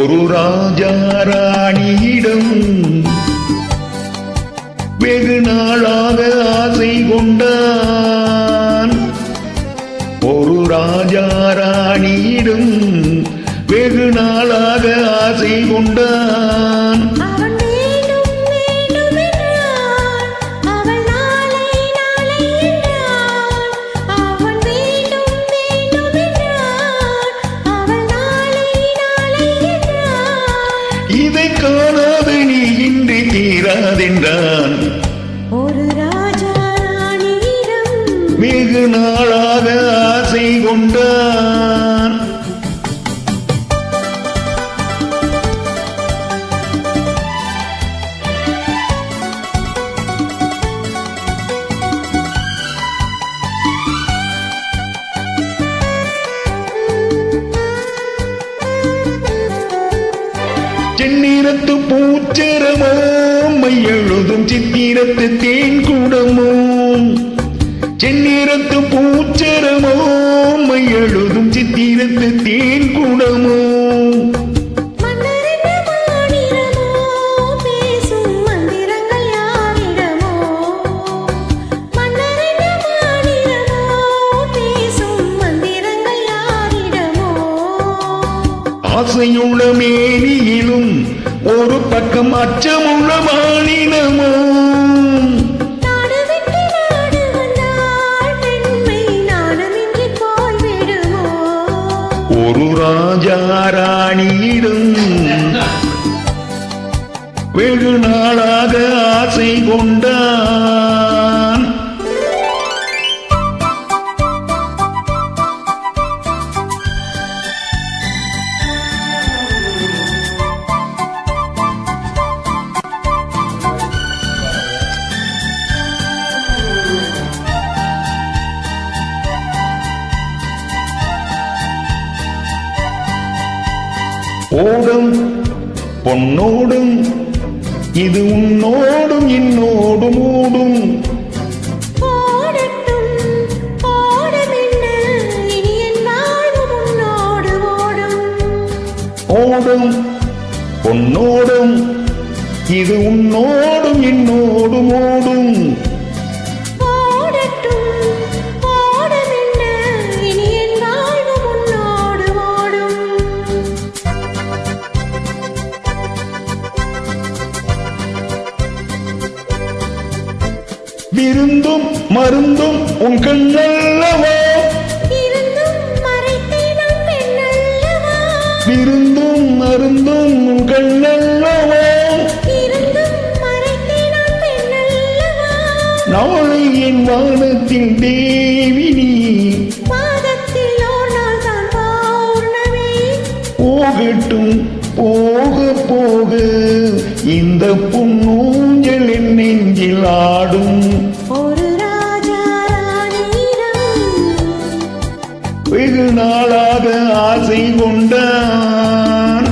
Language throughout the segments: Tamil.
ஒரு ராஜா ராணியிடம் வெகு நாளாக ஆசை கொண்டான். ஒரு ராஜா ராணியிடம் வெகு நாளாக ஆசை கொண்டான். இதை காணாது நீ இன்றி தீராதென்றான். ஒரு ராஜா ராணியிடம் வெகு நாளாக ஆசை கொண்டான். செந்நிறத்து பூச்சரமோ மையெழுதும் சித்திரத்து தேன் கூடமோ. செந்நிறத்து பூச்சரமோ மையெழுதும் சித்திரத்து தேன் கூடமோ. ஆசையுள்ள மேனியிலும் ஒரு பக்கம் அச்சமுள்ள மானினமோ. ஒரு ராஜா ராணியிடம் வெகு நாளாக ஆசை கொண்டான். ஓடும் பொன்னோடும் இது உன்னோடும் என்னோடும் ஓடும். ஓடும் பொன்னோடும் இது உன்னோடும் என்னோடும் ஓடும். விருந்தும் மருந்தும் உன் கண்ணல்லவா. விருந்தும் மருந்தும் உன் கண்ணல்லவா. நாளை என் வானத்தின் தேவினி போகட்டும் போக போக இந்த பொன்னூஞ்சல் என் நெஞ்சில் ஆடும். ஒரு ராஜா ராணியிடம் வெகு நாளாக ஆசை கொண்டான்.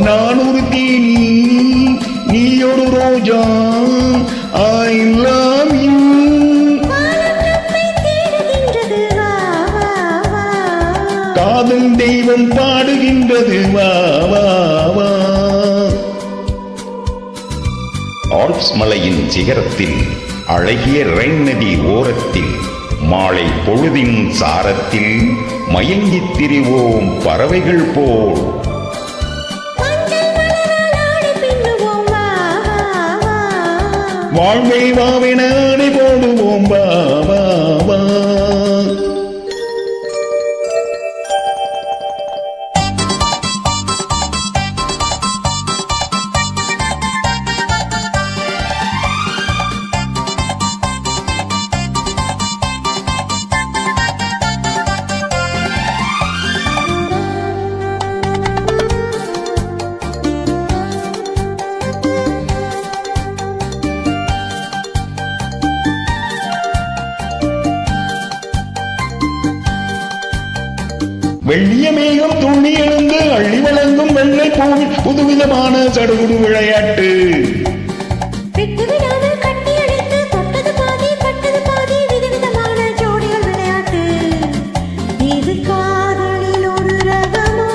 நான் ஒரு தேனி நீ ஒரு ரோஜா. I love you. காதல் தெய்வம் பாடுகின்றது வா வா வா. ஆல்ப்ஸ் மலையின் சிகரத்தில் அழகிய ரைன் நதி ஓரத்தில் மாலை பொழுதின் சாரத்தில் மயங்கித் திரிவோம் பறவைகள் போல். வாழ்வை வாவென அணை போடுவோம் வா வா வா. வெள்ளிய மேகம் துணி எழுந்து அள்ளி வழங்கும் வெள்ளை பூவில் புதுவிதமான சடுகுடு விளையாட்டு. விட்டு விடாமல் கட்டி அணைத்து தொட்டது பாதி பட்டது பாதி விதவிதமான ஜோடிகள் விளையாட்டு. இது காதலில் ஒரு ரகமோ,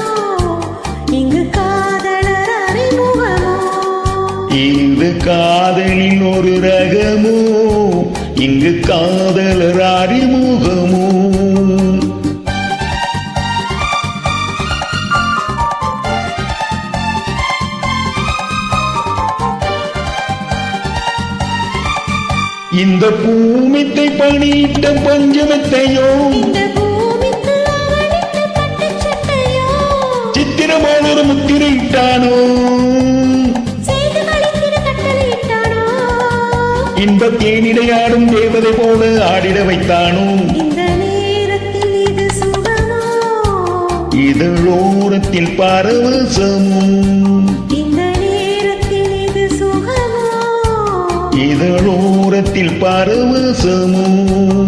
இங்கு காதலர் அறிமுகமோ. இது காதலின் ஒரு ரகமோ, இங்கு காதலர் அறிமுகமோ. இந்த பூமித்தை பணியிட்ட பஞ்சமெத்தையோ, இந்த பூமிக்கு அவனிட்டு பட்டுச் சட்டையோ, சித்திரமான ஒரு முத்திரையிட்டானோ, செய்து களித்திட கட்டளையிட்டானோ. இன்பத் தேனிடையாடும் தேவதை போல ஆடிட வைத்தானோ. இந்த நேரத்தில் இது சுகமோ, இதழோரத்தில் பரவசமோ, இந்த நேரத்தில் இது சுகமோ. இதழோரத்தில் பரவசமோ.